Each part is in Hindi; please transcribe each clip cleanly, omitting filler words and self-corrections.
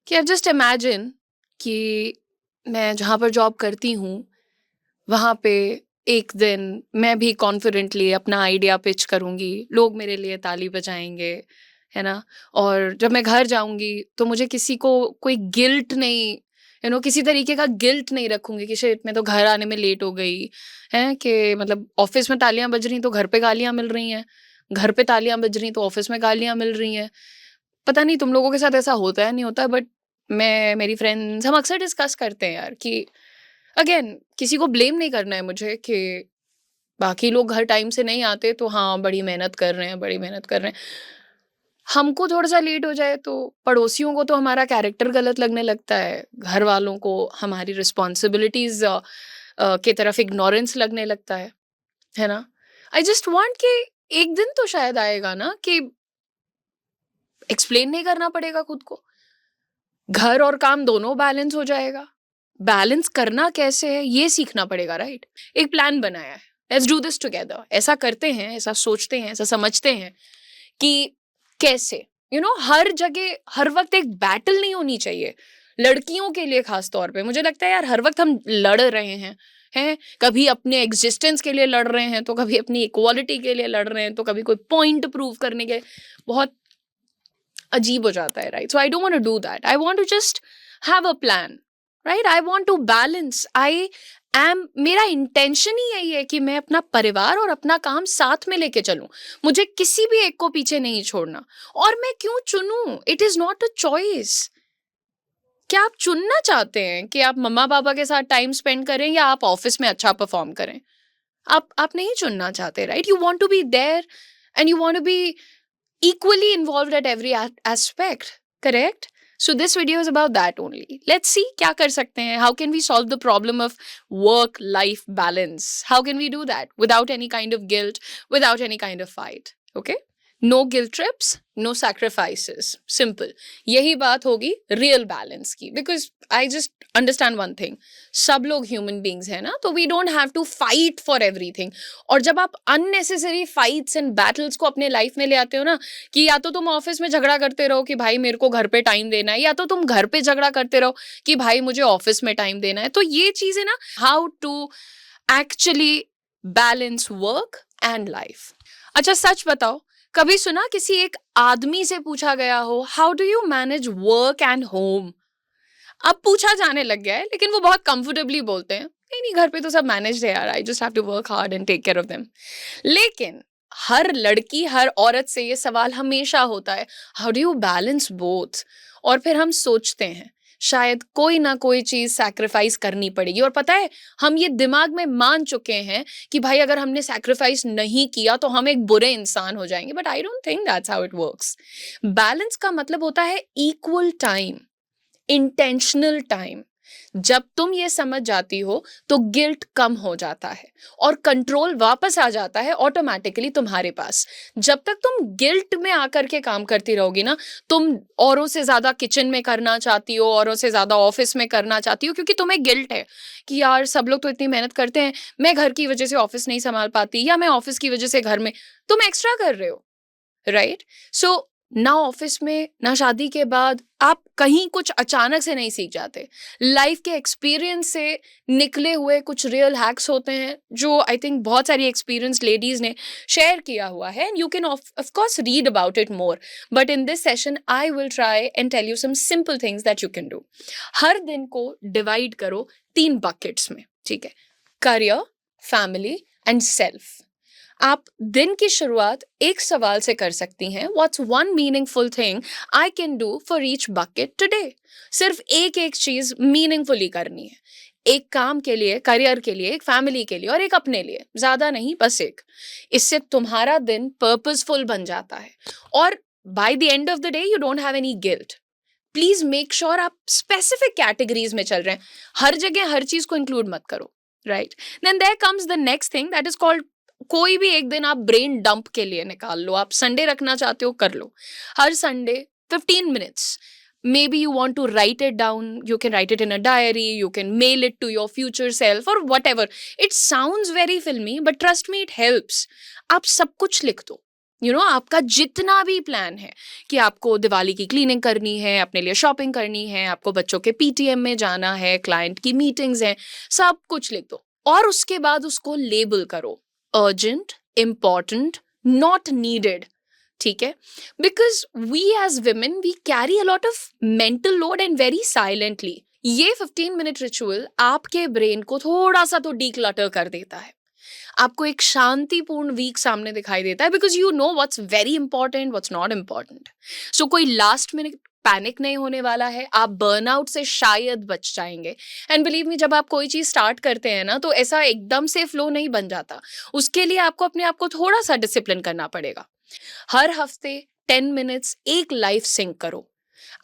कि अब जस्ट इमेजिन कि मैं जहाँ पर जॉब करती हूँ वहाँ पे एक दिन मैं भी कॉन्फिडेंटली अपना आइडिया पिच करूँगी, लोग मेरे लिए ताली बजाएंगे, है ना? और जब मैं घर जाऊँगी तो मुझे किसी को कोई गिल्ट नहीं, किसी तरीके का गिल्ट नहीं रखूँगी कि शिट मैं तो घर आने में लेट हो गई, है कि मतलब ऑफिस में तालियां बज रही तो घर पे गालियां मिल रही हैं, घर पे तालियां बज रही तो ऑफिस में गालियां मिल रही हैं। पता नहीं तुम लोगों के साथ ऐसा होता है नहीं होता, बट मैं मेरी फ्रेंड्स हम अक्सर डिस्कस करते हैं यार कि अगेन किसी को ब्लेम नहीं करना है मुझे कि बाकी लोग घर टाइम से नहीं आते तो हाँ बड़ी मेहनत कर रहे हैं, बड़ी मेहनत कर रहे हैं। हमको थोड़ा सा लेट हो जाए तो पड़ोसियों को तो हमारा कैरेक्टर गलत लगने लगता है, घर वालों को हमारी रिस्पॉन्सिबिलिटीज की तरफ इग्नोरेंस लगने लगता है ना? आई जस्ट वांट कि एक दिन तो शायद आएगा ना कि एक्सप्लेन नहीं करना पड़ेगा खुद को, घर और काम दोनों बैलेंस हो जाएगा। बैलेंस करना कैसे है ये सीखना पड़ेगा, राइट? एक प्लान बनाया है, लेट्स डू दिस टुगेदर, ऐसा करते हैं, ऐसा सोचते हैं, ऐसा समझते हैं कि कैसे हर जगह हर वक्त एक बैटल नहीं होनी चाहिए। लड़कियों के लिए खास तौर पे मुझे लगता है यार हर वक्त हम लड़ रहे हैं, कभी अपने एग्जिस्टेंस के लिए लड़ रहे हैं, तो कभी अपनी इक्वालिटी के लिए लड़ रहे हैं, तो कभी कोई पॉइंट प्रूव करने के। बहुत अजीब हो जाता है, right? So I don't want to do that, I want to just have a plan, right? I want to balance. मेरा इंटेंशन ही यही है कि मैं अपना परिवार और अपना काम साथ में लेके चलूं, मुझे किसी भी एक को पीछे नहीं छोड़ना। और मैं क्यों चुनूं? It is not a choice. क्या आप चुनना चाहते हैं कि आप मम्मा पापा के साथ टाइम स्पेंड करें या आप ऑफिस में अच्छा परफॉर्म करें? आप नहीं चुनना चाहते, right? You want to be there and you want to be equally involved at every aspect, correct? So this video is about that only. Let's see क्या कर सकते हैं, how can we solve the problem of work life balance, how can we do that without any kind of guilt, without any kind of fight, okay? No guilt trips, no sacrifices, simple. यही बात होगी real balance की, because I just understand one thing, सब लोग human beings हैं ना, तो we don't have to fight for everything. और जब आप unnecessary fights and battles को अपने life में ले आते हो ना, कि या तो तुम ऑफिस में झगड़ा करते रहो कि भाई मेरे को घर पे टाइम देना है, या तो तुम घर पे झगड़ा करते रहो कि भाई मुझे ऑफिस में टाइम देना है, तो ये चीजें ना, how to actually balance work and life. अच्छा सच बताओ, कभी सुना किसी एक आदमी से पूछा गया हो how do you manage work and home? अब पूछा जाने लग गया है, लेकिन वो बहुत कंफर्टेबली बोलते हैं नहीं नहीं घर पे तो सब मैनेज है यार, I just have to work hard and take care of them. लेकिन हर लड़की हर औरत से ये सवाल हमेशा होता है, how do you balance both? और फिर हम सोचते हैं शायद कोई ना कोई चीज सैक्रिफाइस करनी पड़ेगी, और पता है हम ये दिमाग में मान चुके हैं कि भाई अगर हमने सैक्रिफाइस नहीं किया तो हम एक बुरे इंसान हो जाएंगे, but I don't think that's how it works. Balance का मतलब होता है इक्वल टाइम, इंटेंशनल टाइम। जब तुम ये समझ जाती हो तो गिल्ट कम हो जाता है और कंट्रोल वापस आ जाता है ऑटोमेटिकली तुम्हारे पास। जब तक तुम गिल्ट में आकर के काम करती रहोगी ना, तुम औरों से ज्यादा किचन में करना चाहती हो, औरों से ज्यादा ऑफिस में करना चाहती हो, क्योंकि तुम्हें गिल्ट है कि यार सब लोग तो इतनी मेहनत करते हैं, मैं घर की वजह से ऑफिस नहीं संभाल पाती, या मैं ऑफिस की वजह से घर में, तुम एक्स्ट्रा कर रहे हो, राइट? सो ना ऑफिस में ना शादी के बाद आप कहीं कुछ अचानक से नहीं सीख जाते। लाइफ के एक्सपीरियंस से निकले हुए कुछ रियल हैक्स होते हैं जो आई थिंक बहुत सारी एक्सपीरियंस लेडीज ने शेयर किया हुआ है, and you can of course read about it more, but in this session I will try and tell you some simple things that you can do. हर दिन को डिवाइड करो 3 बकेट्स में, ठीक है? Career, family and self. आप दिन की शुरुआत एक सवाल से कर सकती हैं, what's one meaningful thing I can do for each bucket today? सिर्फ एक एक चीज मीनिंगफुली करनी है, एक काम के लिए, करियर के लिए, एक फैमिली के लिए और एक अपने लिए, ज्यादा नहीं, बस एक। इससे तुम्हारा दिन पर्पसफुल बन जाता है और by the end of the day you don't have any guilt. Please make sure आप स्पेसिफिक कैटेगरीज में चल रहे हैं, हर जगह हर चीज को इंक्लूड मत करो, right? Then there comes the next thing that is called, कोई भी एक दिन आप ब्रेन डंप के लिए निकाल लो। आप संडे रखना चाहते हो, कर लो। हर Sunday 15 minutes, maybe you want to write it down, you can write it in a diary, you can mail it to your future self or whatever. It sounds very filmy but trust me it helps. आप सब कुछ लिख दो, आपका जितना भी प्लान है कि आपको दिवाली की क्लीनिंग करनी है, अपने लिए शॉपिंग करनी है, आपको बच्चों के पीटीएम में जाना है, क्लाइंट की मीटिंग्स हैं, सब कुछ लिख दो और उसके बाद उसको लेबल करो, अर्जेंट, इम्पॉर्टेंट, नॉट नीडेड। ठीक है, because we as women we carry a lot of mental load and very silently. ये 15 मिनट रिचुअल आपके ब्रेन को थोड़ा सा तो डीक्लटर कर देता है, आपको एक शांतिपूर्ण वीक सामने दिखाई देता है, because you know what's very important, what's not important. So कोई लास्ट मिनट पैनिक नहीं होने वाला है, आप बर्नआउट से शायद बच जाएंगे। एंड बिलीव मी, जब आप कोई चीज स्टार्ट करते हैं ना, तो ऐसा एकदम से फ्लो नहीं बन जाता, उसके लिए आपको अपने आप को थोड़ा सा डिसिप्लिन करना पड़ेगा। हर हफ्ते 10 मिनट्स एक लाइफ सिंक करो।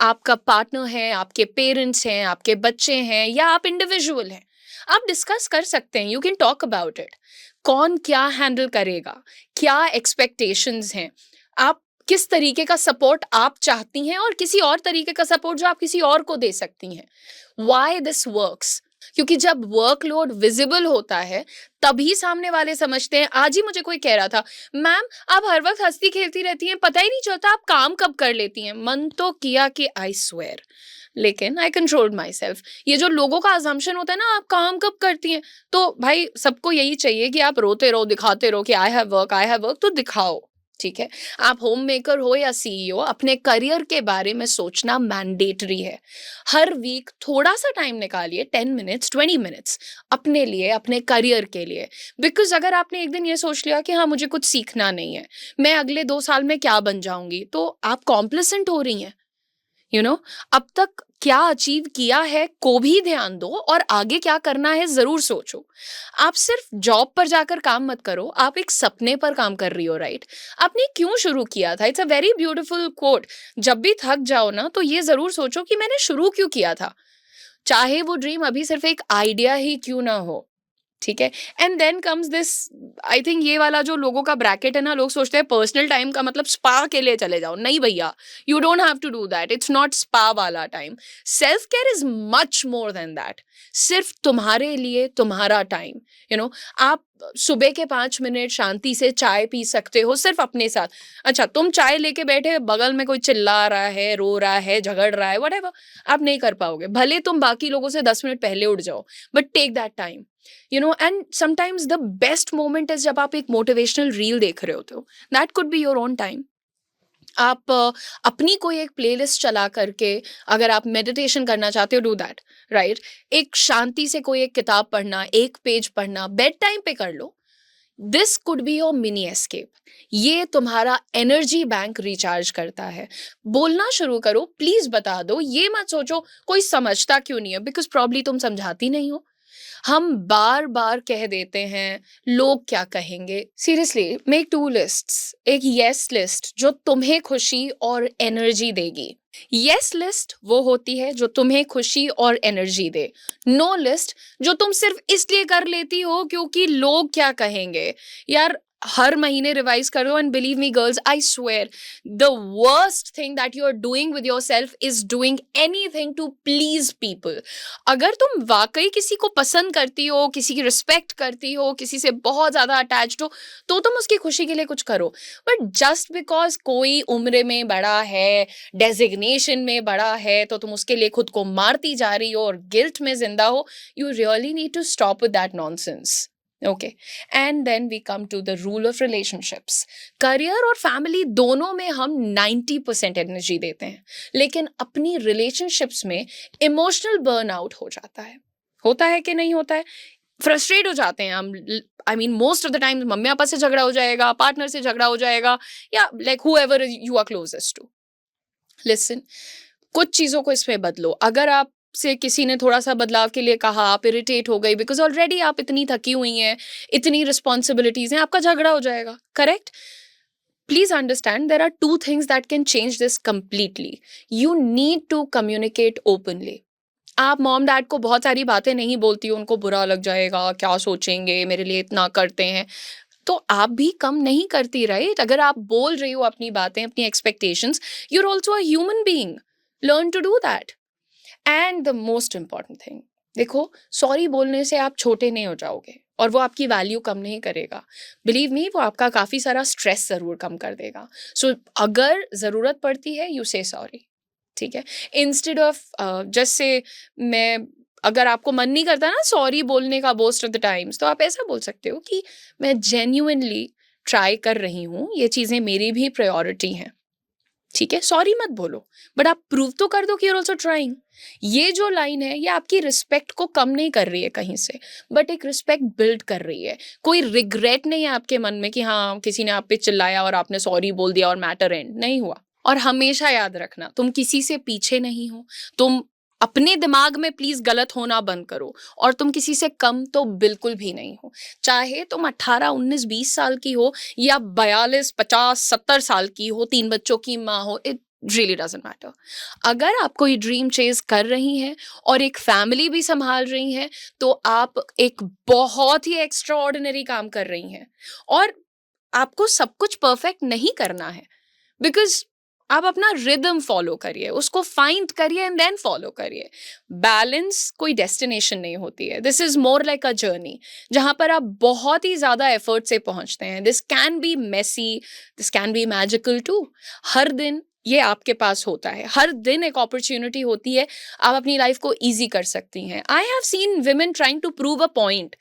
आपका पार्टनर है, आपके पेरेंट्स हैं, आपके बच्चे हैं, या आप इंडिविजुअल हैं, आप डिस्कस कर सकते हैं, you can talk about it. कौन क्या हैंडल करेगा, क्या एक्सपेक्टेशंस हैं, आप किस तरीके का सपोर्ट आप चाहती हैं और किसी और तरीके का सपोर्ट जो आप किसी और को दे सकती हैं, व्हाई दिस वर्क्स। क्योंकि जब वर्कलोड विजिबल होता है तभी सामने वाले समझते हैं। आज ही मुझे कोई कह रहा था, मैम आप हर वक्त हंसती खेलती रहती हैं, पता ही नहीं चलता आप काम कब कर लेती हैं। मन तो किया कि आई स्वेयर, लेकिन आई कंट्रोल्ड माई सेल्फ। ये जो लोगों का अजम्पशन होता है ना, आप काम कब करती हैं, तो भाई सबको यही चाहिए कि आप रोते रहो, दिखाते रहो कि आई हैव वर्क, तो दिखाओ। ठीक है, आप होम मेकर हो या सीईओ, अपने करियर के बारे में सोचना मैंडेटरी है। हर वीक थोड़ा सा टाइम निकालिए, 10 मिनट्स, 20 मिनट्स अपने लिए, अपने करियर के लिए। बिकॉज अगर आपने एक दिन ये सोच लिया कि हाँ मुझे कुछ सीखना नहीं है, मैं अगले 2 साल में क्या बन जाऊंगी, तो आप कॉम्प्लिसेंट हो रही हैं। अब तक क्या अचीव किया है को भी ध्यान दो, और आगे क्या करना है जरूर सोचो। आप सिर्फ जॉब पर जाकर काम मत करो, आप एक सपने पर काम कर रही हो, राइट। आपने क्यों शुरू किया था, it's a very beautiful quote. जब भी थक जाओ ना, तो ये जरूर सोचो कि मैंने शुरू क्यों किया था, चाहे वो ड्रीम अभी सिर्फ एक आइडिया ही क्यों ना हो। ठीक है, and then comes this, I think ये वाला जो लोगों का ब्रैकेट है ना, लोग सोचते हैं पर्सनल टाइम का मतलब स्पा के लिए चले जाओ। नहीं भैया, you don't have to do that, it's not spa वाला time. Self care is much more than that. सिर्फ तुम्हारे लिए तुम्हारा टाइम, आप सुबह के 5 मिनट शांति से चाय पी सकते हो सिर्फ अपने साथ। अच्छा, तुम चाय लेके बैठे, बगल में कोई चिल्ला रहा है, रो रहा है, झगड़ रहा है, व्हाटएवर, आप नहीं कर पाओगे, भले तुम बाकी लोगों से 10 मिनट पहले उठ जाओ, but take that time. And sometimes the best moment is जब आप एक मोटिवेशनल रील देख रहे होते हो, that could be your own time. आप अपनी कोई एक प्लेलिस्ट चला करके अगर आप मेडिटेशन करना चाहते हो, डू दैट, राइट। एक शांति से कोई एक किताब पढ़ना, एक पेज पढ़ना, बेड टाइम पे कर लो। This could be your mini escape. ये तुम्हारा एनर्जी बैंक रिचार्ज करता है। बोलना शुरू करो, प्लीज बता दो, ये मत सोचो कोई समझता क्यों नहीं है, बिकॉज प्रॉब्ली तुम समझाती नहीं हो। हम बार बार कह देते हैं लोग क्या कहेंगे। सीरियसली मेक 2 लिस्ट्स, एक यस लिस्ट जो तुम्हें खुशी और एनर्जी देगी। यस लिस्ट वो होती है जो तुम्हें खुशी और एनर्जी दे। नो लिस्ट जो तुम सिर्फ इसलिए कर लेती हो क्योंकि लोग क्या कहेंगे। यार हर महीने रिवाइज करो, and believe me girls, I swear the worst thing that you are doing with your self is doing anything to please people. अगर तुम वाकई किसी को पसंद करती हो, किसी की रिस्पेक्ट करती हो, किसी से बहुत ज्यादा अटैच्ड हो, तो तुम उसकी खुशी के लिए कुछ करो। बट जस्ट बिकॉज कोई उम्र में बड़ा है, डेजिग्नेशन में बड़ा है, तो तुम उसके लिए खुद को मारती जा रही हो और गिल्ट में जिंदा हो। You really need to stop with that nonsense. Okay, and then we come to the rule of relationships. Career और फैमिली दोनों में हम 90% एनर्जी देते हैं, लेकिन अपनी रिलेशनशिप्स में इमोशनल बर्नआउट हो जाता है। होता है कि नहीं होता है? फ्रस्ट्रेट हो जाते हैं हम। I mean most of the time mummy papa से झगड़ा हो जाएगा, पार्टनर से झगड़ा हो जाएगा, या like whoever you are closest to. Listen, कुछ चीजों को इसमें बदलो। अगर आप से किसी ने थोड़ा सा बदलाव के लिए कहा, आप इरिटेट हो गई बिकॉज ऑलरेडी आप इतनी थकी हुई हैं, इतनी रिस्पॉन्सिबिलिटीज हैं, आपका झगड़ा हो जाएगा, correct. Please understand there are 2 things that can change this completely. You need to communicate openly. आप मॉम डैड को बहुत सारी बातें नहीं बोलती हो, उनको बुरा लग जाएगा, क्या सोचेंगे, मेरे लिए इतना करते हैं, तो आप भी कम नहीं करती, राइट। अगर आप बोल रही हो अपनी बातें, अपनी expectations, you are also a human being, learn to do that. And the most important thing, देखो, सॉरी बोलने से आप छोटे नहीं हो जाओगे, और वो आपकी वैल्यू कम नहीं करेगा। बिलीव मी, वो आपका काफ़ी सारा स्ट्रेस ज़रूर कम कर देगा। सो अगर ज़रूरत पड़ती है, यू से सॉरी, ठीक है? इंस्टेड ऑफ जस्ट से मैं अगर आपको मन नहीं करता ना सॉरी बोलने का मोस्ट ऑफ द टाइम्स, तो आप ऐसा बोल सकते हो कि मैं जेन्युइनली ट्राई कर रही हूँ, ये चीज़ें मेरी भी प्रायोरिटी हैं। ठीक है, सॉरी मत बोलो, बट आप प्रूव तो कर दो कि यूर ऑल्सो ट्राइंग। ये जो लाइन है, ये आपकी रिस्पेक्ट को कम नहीं कर रही है कहीं से, बट एक रिस्पेक्ट बिल्ड कर रही है। कोई रिग्रेट नहीं है आपके मन में कि हाँ किसी ने आप पे चिल्लाया और आपने सॉरी बोल दिया और मैटर एंड नहीं हुआ। और हमेशा याद रखना, तुम किसी से पीछे नहीं हो। तुम अपने दिमाग में प्लीज गलत होना बंद करो, और तुम किसी से कम तो बिल्कुल भी नहीं हो। चाहे तुम 18, 19, 20 साल की हो या 42, 50, 70 साल की हो, 3 बच्चों की माँ हो, इट रियली डजंट मैटर। अगर आप कोई ड्रीम चेज कर रही हैं और एक फैमिली भी संभाल रही हैं, तो आप एक बहुत ही एक्स्ट्रा ऑर्डिनरी काम कर रही हैं। और आपको सब कुछ परफेक्ट नहीं करना है, बिकॉज आप अपना रिदम फॉलो करिए, उसको फाइंड करिए एंड देन फॉलो करिए। बैलेंस कोई डेस्टिनेशन नहीं होती है, this is more like a journey, जहां पर आप बहुत ही ज्यादा एफर्ट से पहुंचते हैं। This can be messy, this can be magical too. हर दिन ये आपके पास होता है, हर दिन एक अपॉर्चुनिटी होती है, आप अपनी लाइफ को ईजी कर सकती हैं। I have seen women trying to prove a point.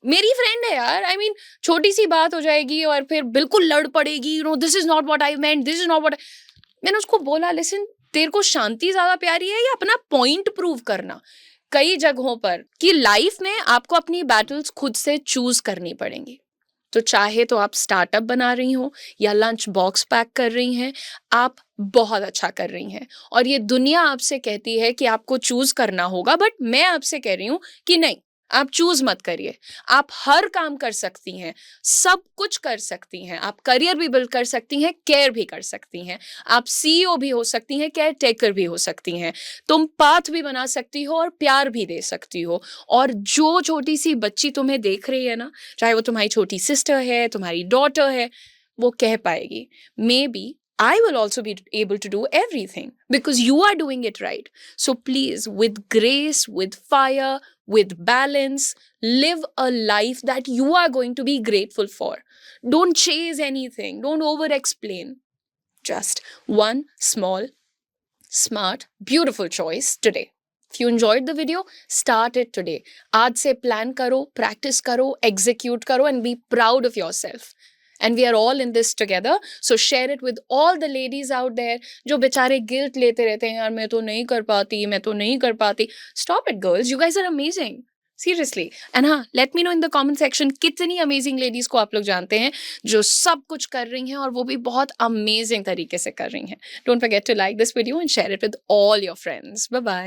मेरी फ्रेंड है यार, आई मीन छोटी सी बात हो जाएगी और फिर बिल्कुल लड़ पड़ेगी, you know this is not what I meant, this is not what. मैंने उसको बोला, लिसन, तेरे को शांति ज्यादा प्यारी है या अपना पॉइंट प्रूव करना? कई जगहों पर कि लाइफ में आपको अपनी बैटल्स खुद से चूज करनी पड़ेंगी। तो चाहे तो आप स्टार्टअप बना रही हो या लंच बॉक्स पैक कर रही हैं, आप बहुत अच्छा कर रही हैं। और ये दुनिया आपसे कहती है कि आपको चूज करना होगा, बट मैं आपसे कह रही हूं कि नहीं, आप चूज मत करिए। आप हर काम कर सकती हैं, सब कुछ कर सकती हैं। आप करियर भी बिल्ड कर सकती हैं, केयर भी कर सकती हैं। आप सीईओ भी हो सकती हैं, केयर टेकर भी हो सकती हैं। तुम पाथ भी बना सकती हो और प्यार भी दे सकती हो। और जो छोटी सी बच्ची तुम्हें देख रही है ना, चाहे वो तुम्हारी छोटी सिस्टर है, तुम्हारी डॉटर है, वो कह पाएगी, may be I will also be able to do everything because you are doing it right. So please, with grace, with fire, with balance, live a life that you are going to be grateful for. Don't chase anything. Don't over explain. Just one small, smart, beautiful choice today. If you enjoyed the video, start it today. आज से plan करो, practice करो, execute करो and be proud of yourself. And we are all in this together. So share it with all the ladies out there जो बेचारे guilt लेते रहते हैं, यार मैं तो नहीं कर पाती, मैं तो नहीं कर पाती. Stop it girls, you guys are amazing. Seriously. And हाँ, let me know in the comment section कितनी amazing ladies को आप लोग जानते हैं जो सब कुछ कर रही हैं और वो भी बहुत amazing तरीके से कर रही हैं. Don't forget to like this video and share it with all your friends. Bye bye.